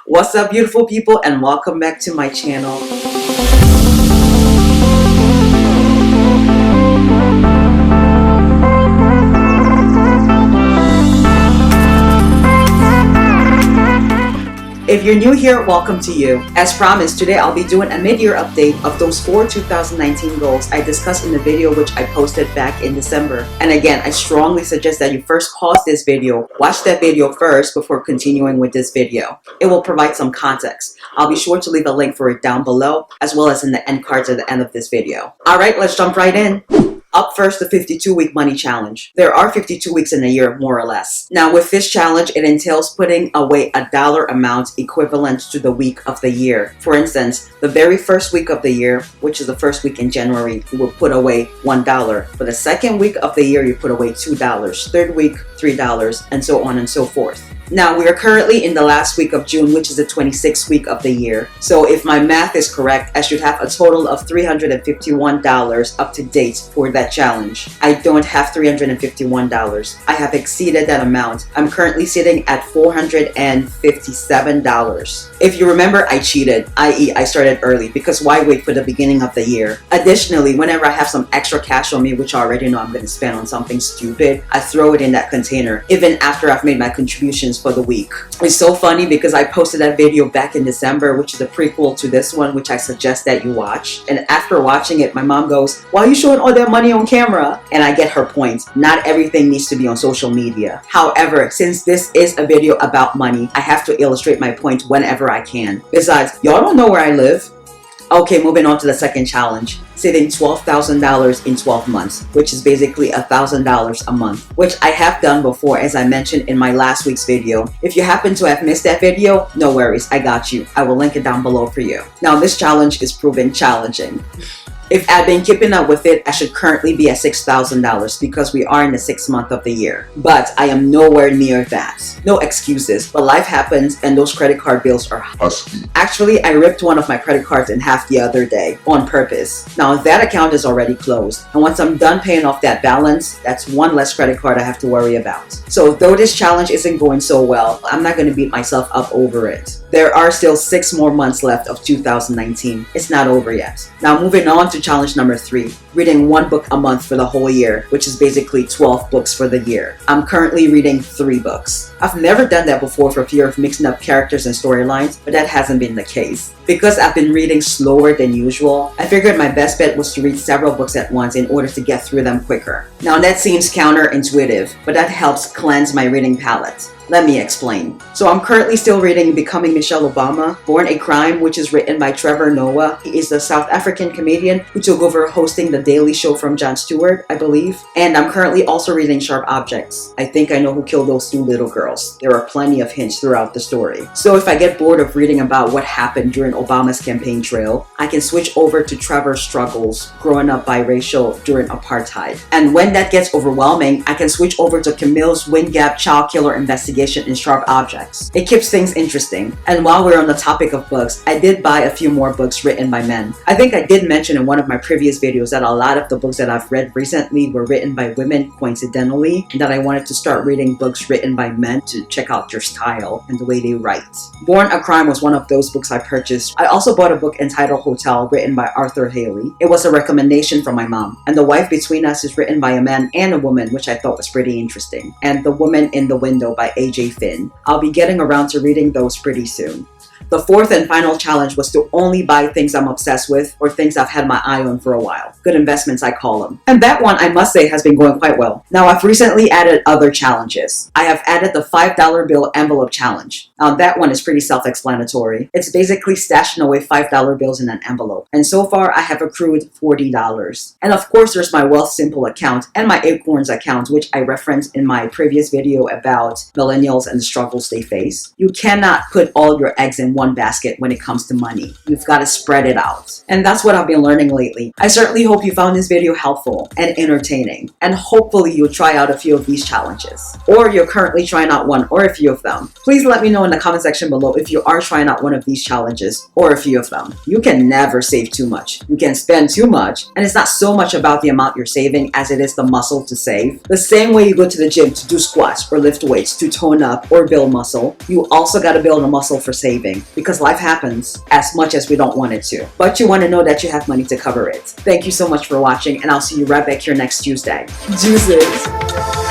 What's up, beautiful people, and welcome back to my channel. If you're new here, welcome to you. As promised, today I'll be doing a mid-year update of those 4 2019 goals I discussed in the video which I posted back in December. And again, I strongly suggest that you first pause this video, watch that video first before continuing with this video. It will provide some context. I'll be sure to leave a link for it down below, as well as in the end cards at the end of this video. Alright, let's jump right in. Up first, the 52-week money challenge. There are 52 weeks in a year, more or less. Now, with this challenge, it entails putting away a dollar amount equivalent to the week of the year. For instance, the very first week of the year, which is the first week in January, you will put away $1. For the second week of the year, you put away $2. Third week, $3, and so on and so forth. Now, we are currently in the last week of June, which is the 26th week of the year. So if my math is correct, I should have a total of $351 up to date for that challenge. I don't have $351. I have exceeded that amount. I'm currently sitting at $457. If you remember, I cheated, i.e. I started early, because why wait for the beginning of the year? Additionally, whenever I have some extra cash on me, which I already know I'm going to spend on something stupid, I throw it in that container, even after I've made my contributions for the week. It's so funny because I posted that video back in December, which is a prequel to this one, which I suggest that you watch. And after watching it, my mom goes, "Why are you showing all that money on camera?" And I get her point. Not everything needs to be on social media. However, since this is a video about money, I have to illustrate my point whenever I can. Besides, y'all don't know where I live. Okay, moving on to the second challenge. Saving $12,000 in 12 months, which is basically $1,000 a month, which I have done before, as I mentioned in my last week's video. If you happen to have missed that video, no worries, I got you. I will link it down below for you. Now, this challenge is proven challenging. If I've been keeping up with it, I should currently be at $6,000 because we are in the 6th month of the year. But I am nowhere near that. No excuses, but life happens and those credit card bills are husky. Actually, I ripped one of my credit cards in half the other day on purpose. Now that account is already closed. And once I'm done paying off that balance, that's one less credit card I have to worry about. So though this challenge isn't going so well, I'm not going to beat myself up over it. There are still 6 more months left of 2019. It's not over yet. Now moving on to challenge number 3, reading 1 book a month for the whole year, which is basically 12 books for the year. I'm currently reading 3 books. I've never done that before for fear of mixing up characters and storylines, but that hasn't been the case. Because I've been reading slower than usual, I figured my best bet was to read several books at once in order to get through them quicker. Now that seems counterintuitive, but that helps cleanse my reading palette. Let me explain. So I'm currently still reading Becoming Michelle Obama, Born a Crime, which is written by Trevor Noah. He is the South African comedian who took over hosting The Daily Show from Jon Stewart, I believe. And I'm currently also reading Sharp Objects. I think I know who killed those 2 little girls. There are plenty of hints throughout the story. So if I get bored of reading about what happened during Obama's campaign trail, I can switch over to Trevor's struggles growing up biracial during apartheid. And when that gets overwhelming, I can switch over to Camille's Wind Gap child killer investigation in Sharp Objects. It keeps things interesting. And while we're on the topic of books, I did buy a few more books written by men. I think I did mention in one of my previous videos that a lot of the books that I've read recently were written by women coincidentally, and that I wanted to start reading books written by men to check out their style and the way they write. Born a Crime was one of those books I purchased. I also bought a book entitled Hotel, written by Arthur Haley. It was a recommendation from my mom. And The Wife Between Us is written by a man and a woman, which I thought was pretty interesting. And The Woman in the Window by A.J. Finn. I'll be getting around to reading those pretty soon. The 4th and final challenge was to only buy things I'm obsessed with or things I've had my eye on for a while. Good investments, I call them. And that one, I must say, has been going quite well. Now, I've recently added other challenges. I have added the $5 bill envelope challenge. Now, that one is pretty self-explanatory. It's basically stashing away $5 bills in an envelope. And so far, I have accrued $40. And of course, there's my Wealth Simple account and my Acorns account, which I referenced in my previous video about millennials and the struggles they face. You cannot put all your eggs in one basket when it comes to money. You've got to spread it out. And that's what I've been learning lately. I certainly hope you found this video helpful and entertaining. And hopefully you'll try out a few of these challenges. Or you're currently trying out one or a few of them. Please let me know in the comment section below if you are trying out one of these challenges or a few of them. You can never save too much. You can spend too much. And it's not so much about the amount you're saving as it is the muscle to save. The same way you go to the gym to do squats or lift weights to tone up or build muscle, you also got to build a muscle for saving, because life happens as much as we don't want it to. But you want to know that you have money to cover it. Thank you so much for watching, and I'll see you right back here next Tuesday. Juices!